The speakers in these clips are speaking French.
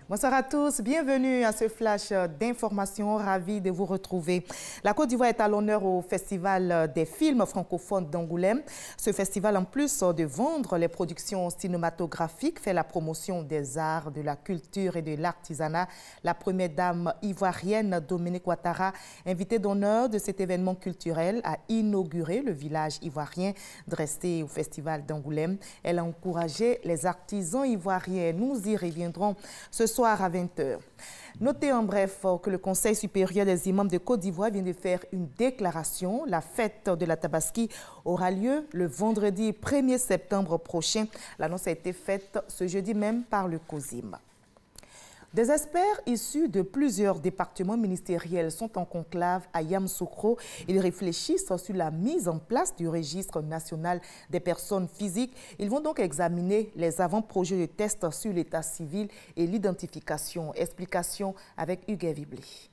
Bonsoir à tous, bienvenue à ce flash d'information, ravi de vous retrouver. La Côte d'Ivoire est à l'honneur au Festival des films francophones d'Angoulême. Ce festival, en plus de vendre les productions cinématographiques, fait la promotion des arts, de la culture et de l'artisanat. La première dame ivoirienne, Dominique Ouattara, invitée d'honneur de cet événement culturel, a inauguré le village ivoirien dressé au Festival d'Angoulême. Elle a encouragé les artisans ivoiriens. Nous y reviendrons ce soir à 20h. Notez en bref que le Conseil supérieur des imams de Côte d'Ivoire vient de faire une déclaration. La fête de la Tabaski aura lieu le vendredi 1er septembre prochain. L'annonce a été faite ce jeudi même par le COSIM. Des experts issus de plusieurs départements ministériels sont en conclave à Yamoussoukro. Ils réfléchissent sur la mise en place du registre national des personnes physiques. Ils vont donc examiner les avant-projets de tests sur l'état civil et l'identification. Explication avec Hugues Vibli.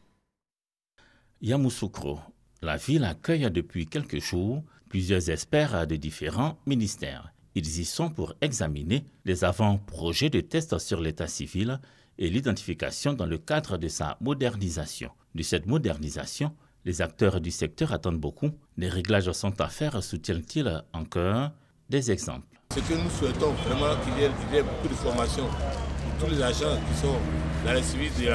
Yamoussoukro, la ville accueille depuis quelques jours plusieurs experts de différents ministères. Ils y sont pour examiner les avant-projets de tests sur l'état civil et l'identification dans le cadre de sa modernisation. De cette modernisation, les acteurs du secteur attendent beaucoup. Les réglages sont à faire, soutiennent-ils encore des exemples. Ce que nous souhaitons vraiment qu'il y ait beaucoup de formation pour tous les agents qui sont dans les services de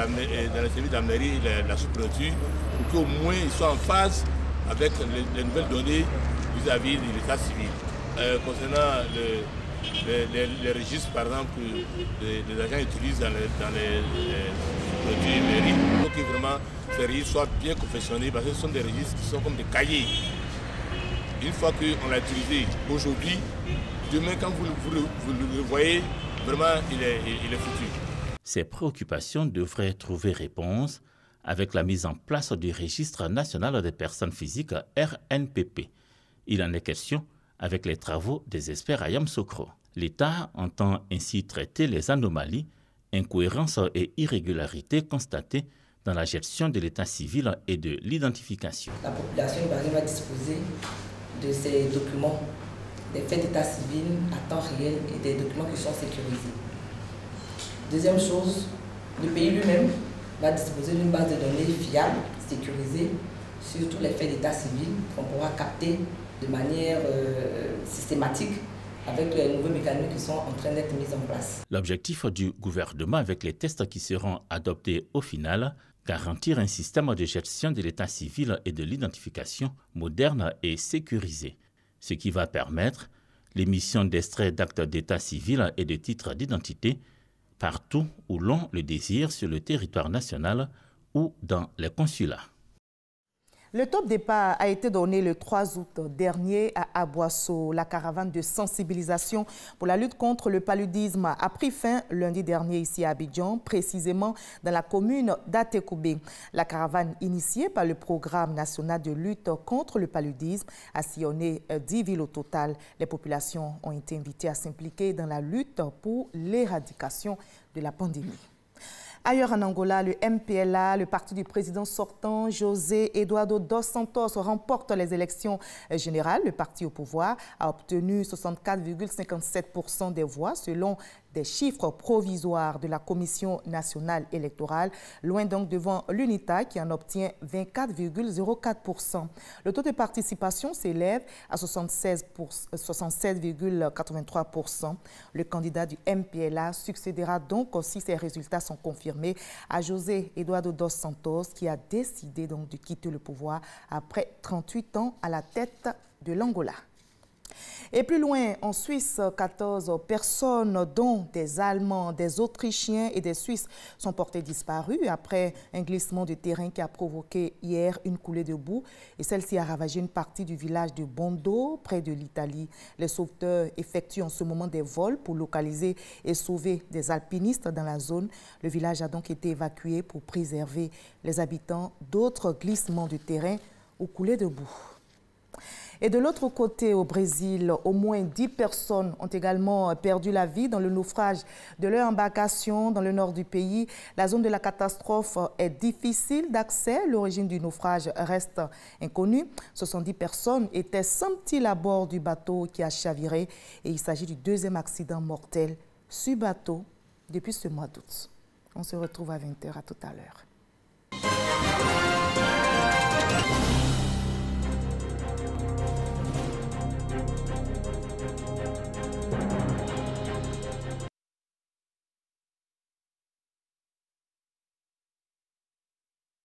la mairie et la sous-préfecture, pour qu'au moins ils soient en phase avec les nouvelles données vis-à-vis de l'état civil. Concernant les registres, par exemple, que les agents utilisent dans les produits mairies. Il faut que vraiment ces registres soient bien confectionnés parce que ce sont des registres qui sont comme des cahiers. Une fois qu'on l'a utilisé aujourd'hui, demain, quand vous le voyez, vraiment, il est foutu. Ces préoccupations devraient trouver réponse avec la mise en place du Registre national des personnes physiques RNPP. Il en est question avec les travaux des experts à Yamoussoukro. L'État entend ainsi traiter les anomalies, incohérences et irrégularités constatées dans la gestion de l'état civil et de l'identification. La population ivoirienne va disposer de ces documents, des faits d'état civil à temps réel et des documents qui sont sécurisés. Deuxième chose, le pays lui-même va disposer d'une base de données fiable, sécurisée, sur tous les faits d'état civil qu'on pourra capter de manière systématique avec les nouveaux mécanismes qui sont en train d'être mis en place. L'objectif du gouvernement avec les tests qui seront adoptés au final, garantir un système de gestion de l'état civil et de l'identification moderne et sécurisé, ce qui va permettre l'émission d'extraits d'actes d'état civil et de titres d'identité partout où l'on le désire sur le territoire national ou dans les consulats. Le top départ a été donné le 3 août dernier à Aboissau. La caravane de sensibilisation pour la lutte contre le paludisme a pris fin lundi dernier ici à Abidjan, précisément dans la commune d'Atekoubé. La caravane initiée par le programme national de lutte contre le paludisme a sillonné 10 villes au total. Les populations ont été invitées à s'impliquer dans la lutte pour l'éradication de la pandémie. Ailleurs en Angola, le MPLA, le parti du président sortant, José Eduardo dos Santos, remporte les élections générales. Le parti au pouvoir a obtenu 64,57% des voix selon des chiffres provisoires de la Commission nationale électorale, loin donc devant l'UNITA qui en obtient 24,04%. Le taux de participation s'élève à 67,83%. Le candidat du MPLA succédera donc, si ces résultats sont confirmés, à José Eduardo dos Santos qui a décidé donc de quitter le pouvoir après 38 ans à la tête de l'Angola. Et plus loin, en Suisse, 14 personnes, dont des Allemands, des Autrichiens et des Suisses, sont portées disparues après un glissement de terrain qui a provoqué hier une coulée de boue. Et celle-ci a ravagé une partie du village de Bondo, près de l'Italie. Les sauveteurs effectuent en ce moment des vols pour localiser et sauver des alpinistes dans la zone. Le village a donc été évacué pour préserver les habitants d'autres glissements de terrain ou coulées de boue. Et de l'autre côté, au Brésil, au moins 10 personnes ont également perdu la vie dans le naufrage de leur embarcation dans le nord du pays. La zone de la catastrophe est difficile d'accès. L'origine du naufrage reste inconnue. 70 personnes étaient semble-t-il à bord du bateau qui a chaviré. Et il s'agit du deuxième accident mortel sur bateau depuis ce mois d'août. On se retrouve à 20 h, à tout à l'heure.